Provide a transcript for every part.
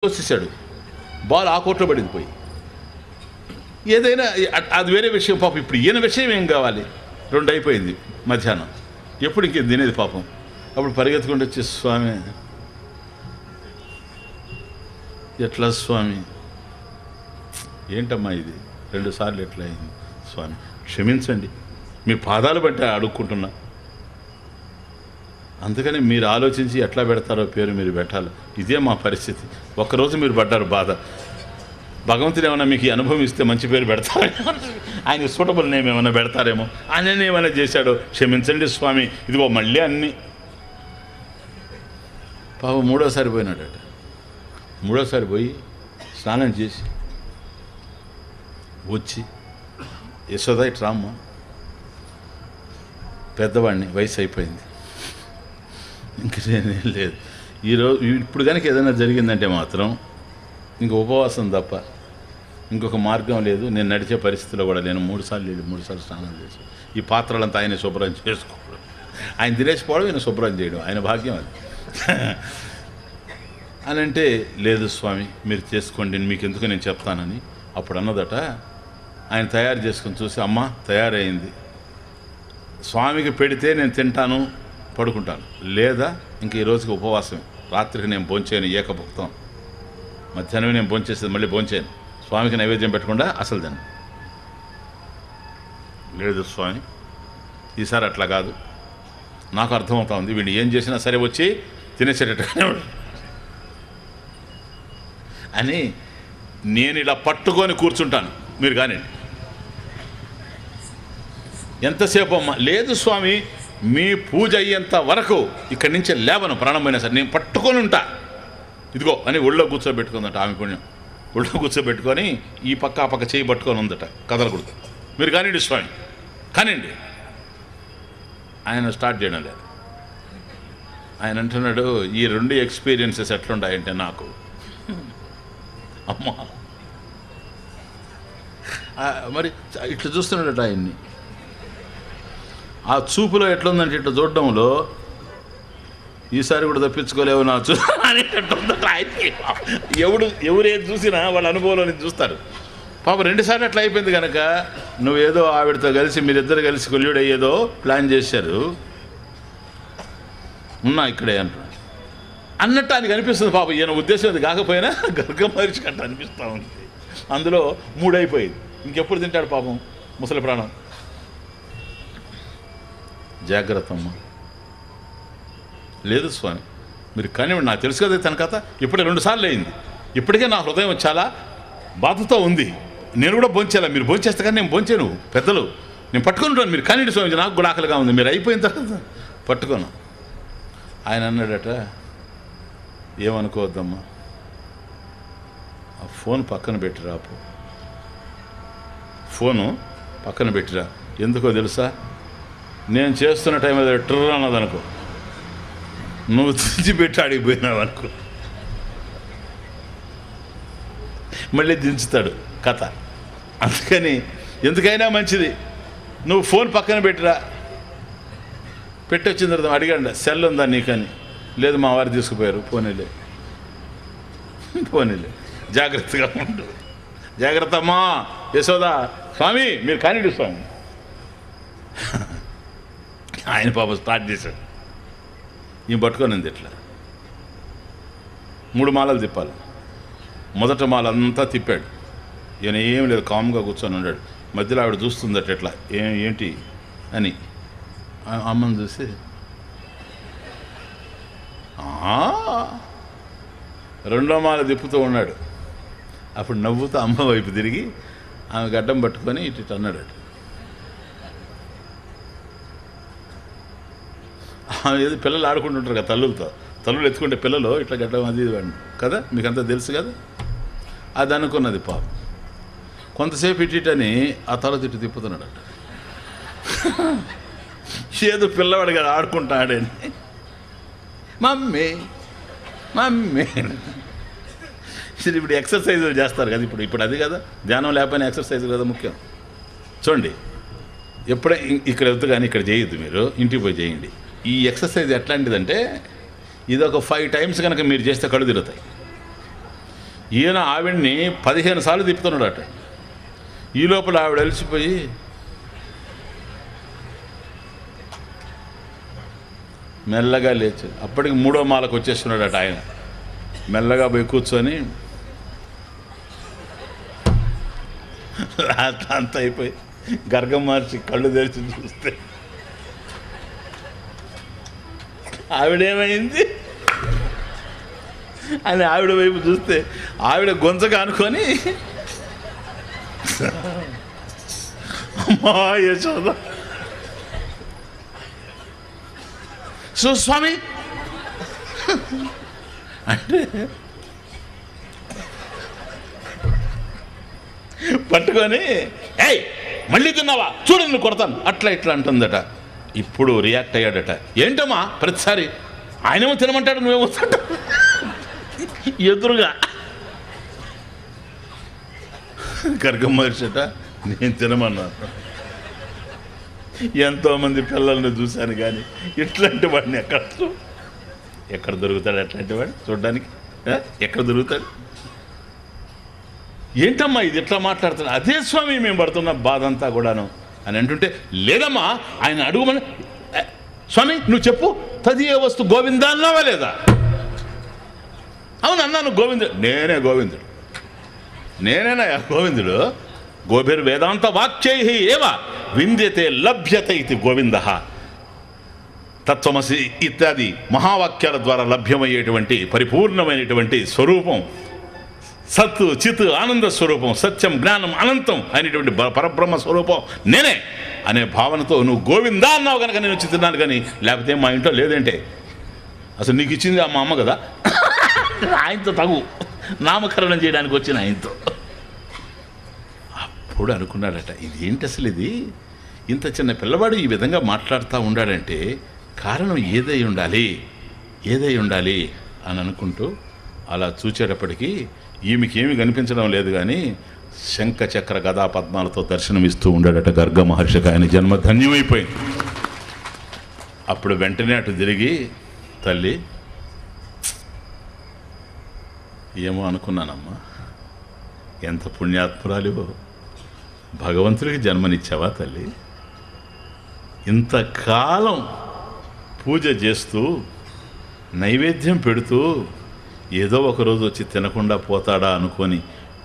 వచ్చేసాడు, బాల్ ఆ కోట్లో పడింది పోయి. ఏదైనా అది వేరే విషయం. పాపం ఇప్పుడు ఈయన విషయం ఏం కావాలి? 2 అయిపోయింది మధ్యాహ్నం. ఎప్పుడు ఇంకేం తినేది పాపం. అప్పుడు పరిగెత్తుకుంటూ వచ్చి, స్వామి ఎట్లా స్వామి, ఏంటమ్మా ఇది 2 సార్లు ఎట్లా అయింది స్వామి, క్షమించండి, మీ పాదాలు బట్టి అడుక్కుంటున్నా, అందుకని మీరు ఆలోచించి ఎట్లా పెడతారో పేరు మీరు పెట్టాలి. ఇదే మా పరిస్థితి. ఒక్కరోజు మీరు పడ్డారు బాధ, భగవంతుడు ఏమైనా మీకు ఈ అనుభవం ఇస్తే మంచి పేరు పెడతారేమో, ఆయన సూటబుల్ నేమ్ ఏమైనా పెడతారేమో, ఆయన ఏమైనా చేశాడో, క్షమించండి స్వామి, ఇదిగో మళ్ళీ అన్నీ. పాపం 3వసారి పోయినాడట. 3వసారి పోయి స్నానం చేసి వచ్చి, యశోద ఇటు రామ్మ, పెద్దవాడిని, వయసు అయిపోయింది, ఇంక నేనేం లేదు, ఈరోజు ఇప్పుడు కనుక ఏదైనా జరిగిందంటే మాత్రం ఇంక ఉపవాసం తప్ప ఇంకొక మార్గం లేదు, నేను నడిచే పరిస్థితిలో కూడా లేను. 3 సార్లు వెళ్ళి 3 సార్లు స్నానం చేసి ఈ పాత్రలంతా ఆయన శుభ్రం చేసుకోవడం, ఆయన తినేసిపోవడం, ఈయన శుభ్రం చేయడం, ఆయన భాగ్యం అది. అని అంటే, లేదు స్వామి మీరు చేసుకోండి, మీకు ఎందుకు నేను చెప్తానని అప్పుడు అన్నదట. ఆయన తయారు చేసుకొని చూసి, అమ్మ తయారైంది, స్వామికి పెడితే నేను తింటాను పడుకుంటాను, లేదా ఇంక ఈ రోజుకి ఉపవాసం, రాత్రికి నేను భోంచేయను, ఏకభుక్తం, మధ్యాహ్నమే నేను భోంచేసేది, మళ్ళీ భోంచేయను, స్వామికి నైవేద్యం పెట్టకుండా అసలు దాన్ని. లేదు స్వామి ఈసారి అట్లా కాదు, నాకు అర్థమవుతా ఉంది, వీడు ఏం చేసినా సరే వచ్చి తినేసేటట్టుగానే అని నేను ఇలా పట్టుకొని కూర్చుంటాను, మీరు కానివ్వండి. ఎంతసేపు అమ్మా? లేదు స్వామి మీ పూజ అయ్యేంత వరకు ఇక్కడి నుంచి లేవను, ప్రాణమైనా సరే నేను పట్టుకొని ఉంటా, ఇదిగో అని ఒళ్ళో కూర్చోబెట్టుకుందట ఆమె పుణ్యం. ఒళ్ళో కూర్చోబెట్టుకొని ఈ పక్క ఆ పక్క చేయి పట్టుకొని ఉందట, కదలకూడదు, మీరు కానివ్వండి స్వామి కానివ్వండి. ఆయన స్టార్ట్ చేయడం లేదు. ఆయన అంటున్నాడు, ఈ 2 ఎక్స్పీరియన్సెస్ ఎట్లుంటాయంటే నాకు, అమ్మా మరి ఇట్లా చూస్తున్నాడట ఆయన్ని. ఆ చూపులో ఎట్లుందంటే, ఇట్లా చూడడంలో ఈసారి కూడా తప్పించుకోలేవు నా చూ అనేటట్టు ఉందట ఆయనకి. ఎవరేది చూసినా వాళ్ళ అనుభవంలో చూస్తారు. పాపం 2 సార్లు అట్లా అయిపోయింది కనుక, నువ్వేదో ఆవిడతో కలిసి మీరిద్దరు కలిసి కొల్లుడయ్యేదో ప్లాన్ చేశారు, ఉన్నా ఇక్కడే అన్నట్టు ఆయనకు అనిపిస్తుంది. పాపం ఈయన ఉద్దేశం అది కాకపోయినా గర్గ మహర్షికి అట్లా అనిపిస్తూ ఉంది. అందులో 3 అయిపోయింది, ఇంకెప్పుడు తింటాడు పాపం ముసలి ప్రాణం. జాగ్రత్త అమ్మ. లేదు స్వామి మీరు కానివ్వండి, నాకు తెలుసు కదా తన కథ, ఇప్పుడే 2 సార్లు అయింది, ఇప్పటికే నా హృదయం చాలా బాధతో ఉంది, నేను కూడా భోంచేలా, మీరు భోంచేస్తే కానీ నేను భోంచాను, పెద్దలు నేను పట్టుకొని ఉంటాను, మీరు కానివ్వండి స్వామి, నాకు కూడా ఆకలిగా ఉంది, మీరు అయిపోయిన తర్వాత పట్టుకోను. ఆయన అన్నాడట, ఏమనుకోవద్దమ్మా, ఆ ఫోన్ పక్కన పెట్టిరా, ఫోను పక్కన పెట్టిరా, ఎందుకో తెలుసా, నేను చేస్తున్న టైం అది ట్రర్ అన్నదనుకో, నువ్వు దించిపెట్టి అడిగిపోయినావు అనుకో, మళ్ళీ దించుతాడు కథ. అందుకని ఎందుకైనా మంచిది నువ్వు ఫోన్ పక్కన పెట్టిరా. పెట్టి వచ్చిన తర్వాత అడిగాడు, సెల్ ఉందా నీకని, లేదు మా వారు తీసుకుపోయారు, పోనీలే జాగ్రత్తగా ఉండు, జాగ్రత్త అమ్మా యశోదా, స్వామి మీరు కానివ్వండి స్వామి. ఆయన పాప స్టార్ట్ చేశాడు, ఈ పట్టుకోనింది ఇట్లా 3 మాలలు తిప్పాలి. మొదట మాల అంతా తిప్పాడు, ఈయన ఏం లేదు, కామ్గా కూర్చొని ఉన్నాడు. మధ్యలో ఆవిడ చూస్తుందట ఎట్లా, ఏంటి అని. అమ్మని చూసి 2వ మాల తిప్పుతూ ఉన్నాడు. అప్పుడు నవ్వుతూ అమ్మ వైపు తిరిగి ఆమె గడ్డం పట్టుకొని ఇటు అన్నాడు. ఏదో పిల్లలు ఆడుకుంటుంటారు కదా తల్లులతో, తల్లులు ఎత్తుకుంటే పిల్లలు ఇట్లా గడ్డం అది కదా, మీకంతా తెలుసు కదా. అది అనుకున్నది పాపం. కొంతసేపు ఇటని ఆ తర్వాత ఇటు తిప్పుతున్నాడట. ఏదో పిల్లవాడు కదా ఆడుకుంటాడని, మమ్మీ మమ్మీ. ఇప్పుడు ఎక్సర్సైజులు చేస్తారు కదా, ఇప్పుడు అది కదా ధ్యానం లేకపోయినా ఎక్సర్సైజ్ కదా ముఖ్యం. చూడండి, ఎప్పుడే ఇక్కడ వద్దు కానీ ఇక్కడ చేయొద్దు, మీరు ఇంటికి పోయి చేయండి. ఈ ఎక్సర్సైజ్ ఎట్లాంటిదంటే, ఇది ఒక 5 టైమ్స్ కనుక మీరు చేస్తే కళ్ళు తిరుగుతాయి. ఈయన ఆవిడ్ని 15 సార్లు తిప్పుతున్నాడట. ఈ లోపల ఆవిడ అలసిపోయి మెల్లగా లేచి అప్పటికి 3వ మాలకు వచ్చేస్తున్నాడట. ఆయన మెల్లగా పోయి కూర్చొని అంత అయిపోయి గర్గం మార్చి కళ్ళు తెరిచి చూస్తే ఆవిడేమైంది అని ఆవిడ వైపు చూస్తే ఆవిడ గొంతగా అనుకొని అమ్మా యశోద స్వామి అంటే పట్టుకొని ఏయ్ మళ్ళీ తిన్నావా చూడు నువ్వు కొడతాను అట్లా ఇట్లా అంటుందట. ఇప్పుడు రియాక్ట్ అయ్యాడట. ఏంటమ్మా ప్రతిసారి ఆయనేమో తినమంటాడు నువ్వేమో ఎదురుగా గర్గం మహర్షిట నేను తినమన్నాను. ఎంతోమంది పిల్లల్ని చూశాను కానీ ఇట్లాంటి వాడిని ఎక్కడ దొరుకుతాడు అట్లాంటి వాడు చూడడానికి? ఎక్కడ దొరుకుతాడు? ఏంటమ్మా ఇది ఎట్లా మాట్లాడుతున్నా? అదే స్వామి మేము పడుతున్న బాధ అంతా కూడాను అని అంటుంటే, లేదమ్మా ఆయన అడుగుమని. స్వామి నువ్వు చెప్పు, తదియే వస్తు గోవిందా అన్నావా లేదా? అవును అన్నాను. గోవిందుడు నేనే గోవిందుడు, నేనేనా గోవిందుడు? గోభిర్ వేదాంత వాక్యై ఏవ వింద్యతే లభ్యతే ఇది గోవింద తత్వమసి ఇత్యాది మహావాక్యాల ద్వారా లభ్యమయ్యేటువంటి పరిపూర్ణమైనటువంటి స్వరూపం, సత్ చిత్ ఆనంద స్వరూపం, సత్యం జ్ఞానం అనంతం అయినటువంటి పరబ్రహ్మ స్వరూపం నేనే అనే భావనతో నువ్వు గోవిందా అన్నావు కనుక నేను వచ్చి తిన్నాను. కానీ లేకపోతే మా ఇంట్లో లేదంటే అసలు నీకు ఇచ్చింది మా అమ్మ కదా, ఆయనతో తగు నామకరణం చేయడానికి వచ్చిన ఆయనతో. అప్పుడు అనుకున్నాడట, ఇదేంటి అసలు ఇది? ఇంత చిన్న పిల్లవాడు ఈ విధంగా మాట్లాడుతూ ఉండాడంటే కారణం ఏదై ఉండాలి అని అనుకుంటూ అలా చూచేటప్పటికీ ఈమెకేమి కనిపించడం లేదు కానీ శంఖ చక్ర గదా పద్మాలతో దర్శనమిస్తూ ఉండాడట గర్గ మహర్షికి. ఆయన జన్మ ధన్యమైపోయింది. అప్పుడు వెంటనే అటు తిరిగి, తల్లి ఏమో అనుకున్నానమ్మా, ఎంత పుణ్యాత్మురాలివో, భగవంతుడికి జన్మనిచ్చావా తల్లి? ఇంతకాలం పూజ చేస్తూ నైవేద్యం పెడుతూ ఏదో ఒకరోజు వచ్చి తినకుండా పోతాడా అనుకొని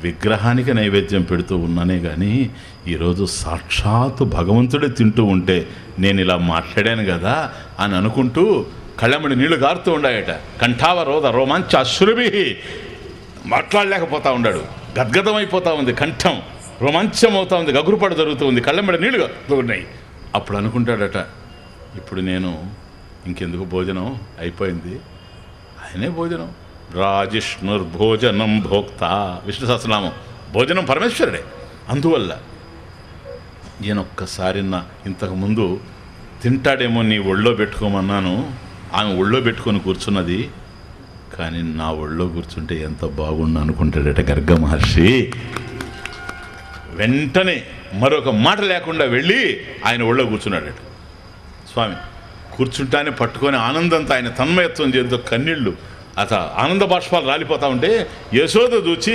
విగ్రహానికి నైవేద్యం పెడుతూ ఉన్నానే కానీ ఈరోజు సాక్షాత్తు భగవంతుడే తింటూ ఉంటే నేను ఇలా మాట్లాడాను కదా అని అనుకుంటూ కళ్ళమ్మడి నీళ్లు గారుతూ ఉండాయట. కంఠావరోధ రోమాంచ అశ్రుభి, మాట్లాడలేకపోతా ఉన్నాడు, గద్గదమైపోతా ఉంది కంఠం, రోమాంచం అవుతా ఉంది, గగురుపాటు జరుగుతూ ఉంది, కళ్ళమ్మడి నీళ్లు గారుతూ ఉన్నాయి. అప్పుడు అనుకుంటాడట, ఇప్పుడు నేను ఇంకెందుకు భోజనం అయిపోయింది, ఆయనే భోజనం. రాజిష్ణుర్భోజనం భోక్త, విష్ణు సహస్రనామం, భోజనం పరమేశ్వరుడే. అందువల్ల ఈయనొక్కసారి ఇంతకుముందు తింటాడేమో నీ ఒళ్ళో పెట్టుకోమన్నాను, ఆమె ఒళ్ళో పెట్టుకొని కూర్చున్నది, కానీ నా ఒళ్ళో కూర్చుంటే ఎంత బాగుండు అనుకుంటాడట గర్గ మహర్షి. వెంటనే మరొక మాట లేకుండా వెళ్ళి ఆయన ఒళ్ళో కూర్చున్నాడట. స్వామి కూర్చుంటానే పట్టుకొని ఆనందంతో ఆయన తన్మయత్వం చేస్తూ కన్నీళ్ళు ఆనంద బాష్పాలు రాలిపోతా ఉంటే యశోద చూచి,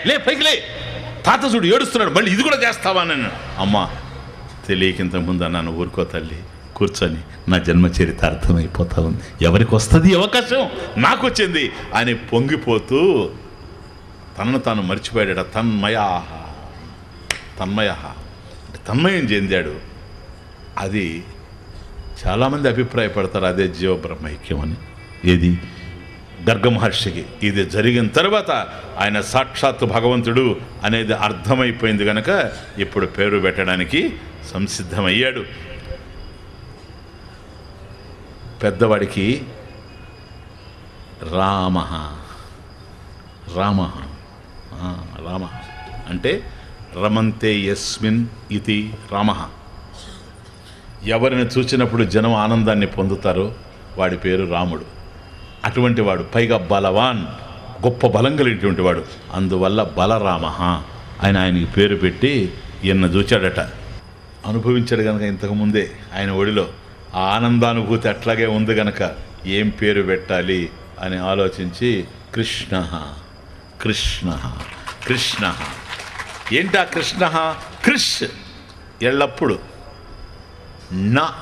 లే పైకి లే, తాత చూడు ఏడుస్తున్నాడు, మళ్ళీ ఇది కూడా చేస్తావా నన్ను? అమ్మా తెలియకింతకుముందు అన్నాను, ఊరుకో తల్లి కూర్చొని, నా జన్మ చరిత్ర అర్థమైపోతా ఉంది, ఎవరికి వస్తుంది అవకాశం, నాకు వచ్చింది అని పొంగిపోతూ తనను తాను మర్చిపోయాడట. తన్మయ అంటే తన్మయం చెందాడు. అది చాలామంది అభిప్రాయపడతారు అదే జీవబ్రహ్మైక్యం అని. ఏది గర్గ మహర్షికి ఇది జరిగిన తర్వాత ఆయన సాక్షాత్తు భగవంతుడు అనేది అర్థమైపోయింది కనుక ఇప్పుడు పేరు పెట్టడానికి సంసిద్ధమయ్యాడు. పెద్దవాడికి రామ అంటే రమంతే యస్మిన్ ఇతి రామ. ఎవరిని చూసినప్పుడు జనం ఆనందాన్ని పొందుతారో వాడి పేరు రాముడు. అటువంటి వాడు, పైగా బలవాన్, గొప్ప బలం కలిగినటువంటి వాడు, అందువల్ల బలరామ ఆయనకి పేరు పెట్టి ఈయన చూచాడట. అనుభవించాడు కనుక ఇంతకుముందే ఆయన ఒడిలో ఆ ఆనందానుభూతి అట్లాగే ఉంది కనుక ఏం పేరు పెట్టాలి అని ఆలోచించి కృష్ణ కృష్ణ కృష్ణ. ఏంటా కృష్ణ? కృష్ ఎల్లప్పుడు, నా